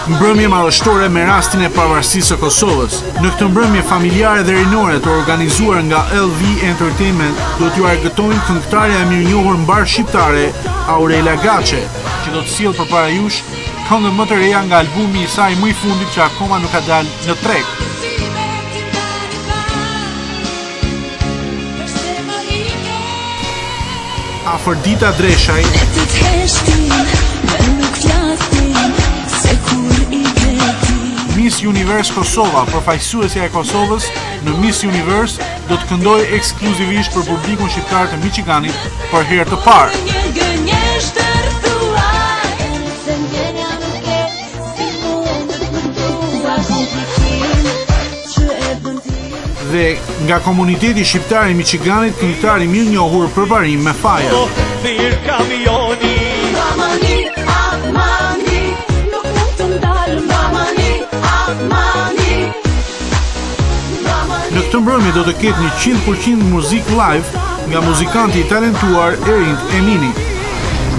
Mbrëmje madhështore me rastin e pavarësisë së Kosovës. Në këtë mbrëmje familjare dhe rinore të organizuar nga LV Entertainment do t'ju argëtojnë këngëtarja e mirënjohur mbar shqiptare Aurela Gaçe, që do të sjellë përpara jush këngën më të reja nga albumi i saj më i fundit që akoma nuk ka dalë në treg. Afërdita Dreshaj, Miss Universe Kosova, përfaqësuesja e Kosovës në Miss Universe, do të këndojë ekskluzivisht për publikun shqiptar të Michiganit për herë të parë. Dhe nga komuniteti shqiptar i Michiganit, këngëtari mirënjohur për parim me faja. Në këtë mbrëmje do të ketë 100% muzikë live nga muzikanti i talentuar Erind Emini.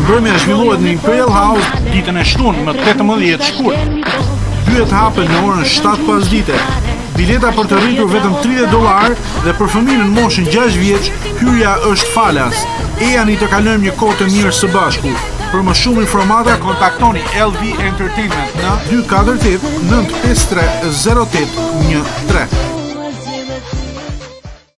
Mbrëmja zhvillohet në Imperial House ditën e shtunë më 18 shkurt. Hyjet hapen në orën 7 pasdite. Bileta për të rritur vetëm $30 dhe për fëmijën në moshën 6 vjeç hyrja është falas. Ejani të kalojmë një kohë të mirë së bashku. Për më shumë informata kontaktoni LV Entertainment në 248 953 0813.